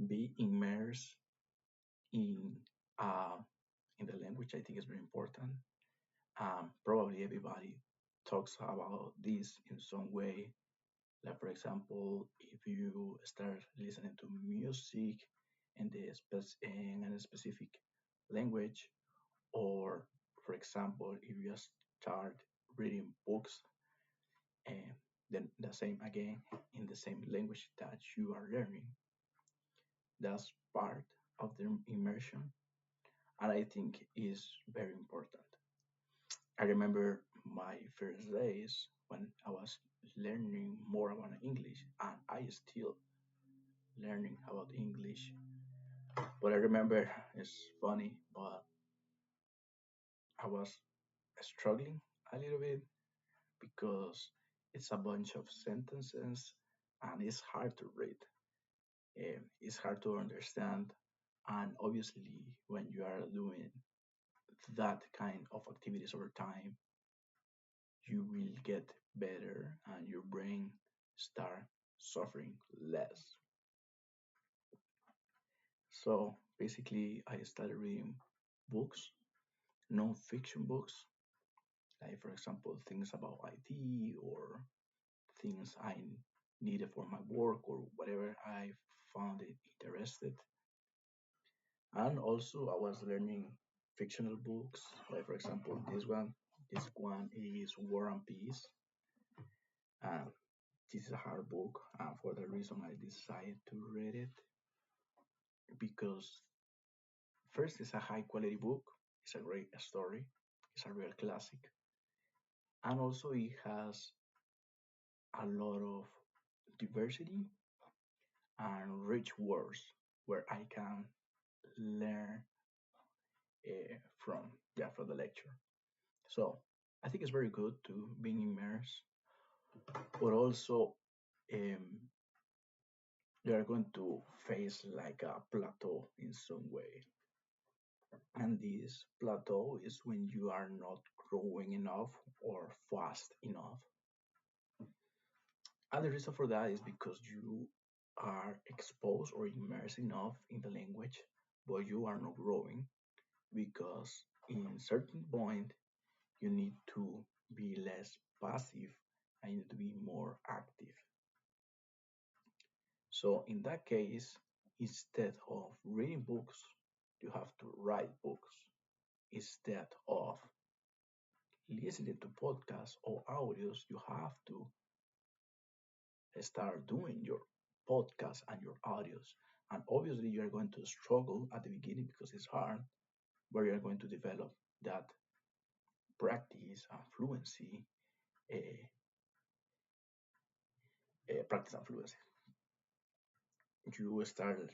Be immersed in uh, in the language. I think is very important. Probably everybody talks about this in some way. Like for example, if you start listening to music in a specific language, or for example, if you start reading books, and then the same again in the same language that you are learning, that's part of the immersion, and I think is very important. I remember my first days when I was learning more about English, and I still learning about English. But I remember it's funny, but I was struggling a little bit because it's a bunch of sentences and it's hard to read. It's hard to understand, and obviously, when you are doing that kind of activities over time, you will get better and your brain start suffering less. So basically, I started reading books, non-fiction books, like for example, things about IT or things I needed for my work or whatever I found it interested. And also, I was learning fictional books, like for example, this one. This one is War and Peace. And this is a hard book, and for the reason I decided to read it because first, it's a high quality book. It's a great story. It's a real classic, and also it has a lot of diversity and rich words where I can learn from from the lecture. So I think it's very good to being immersed, but also um, you are going to face like a plateau in some way. And this plateau is when you are not growing enough or fast enough. And the reason for that is because you are exposed or immersed enough in the language, but you are not growing because in certain point you need to be less passive and you need to be more active. So in that case, instead of reading books, you have to write books. Instead of listening to podcasts or audios, you have to start doing your podcast and your audios. And obviously, you're going to struggle at the beginning because it's hard, but you're going to develop that practice and fluency, practice and fluency. You started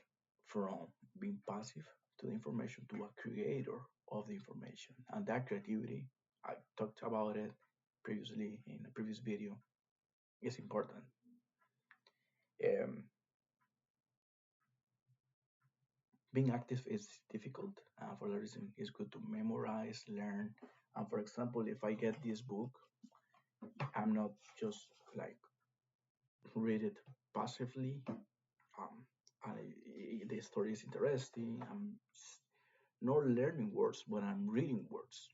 from being passive to the information to a creator of the information. And that creativity, I talked about it previously in a previous video, is important. Um, Being active is difficult. For that reason, it's good to memorize, learn. And for example, if I get this book, I'm not just like read it passively. The story is interesting. I'm not learning words, but I'm reading words.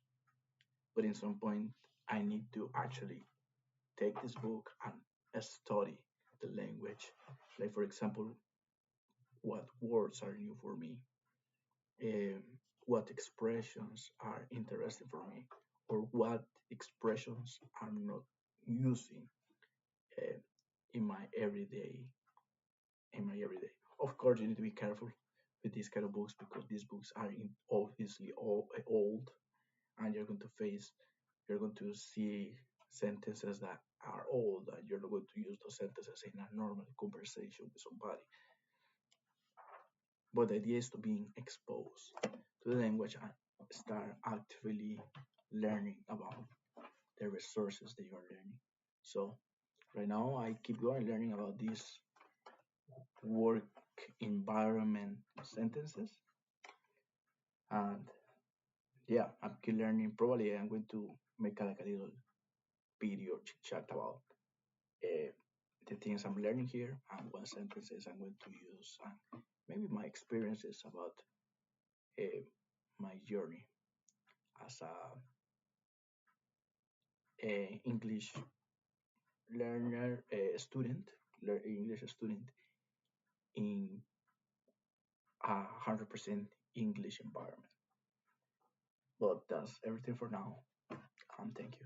But in some point, I need to actually take this book and study the language. Like for example, what words are new for me, um, what expressions are interesting for me, or what expressions I'm not using uh, in my everyday everyday. Of course, you need to be careful with these kind of books because these books are obviously old, and you're going to see sentences that are old, and you're not going to use those sentences in a normal conversation with somebody. But the idea is to being exposed to the language and start actively learning about the resources that you are learning. So right now I keep going learning about these work environment sentences, and yeah, I'm keep learning. Probably I'm going to make like a little video chit chat about uh, the things I'm learning here and what sentences I'm going to use, and maybe my experiences about uh, my journey as a English learner, student, English student in a 100% English environment. But that's everything for now. Thank you.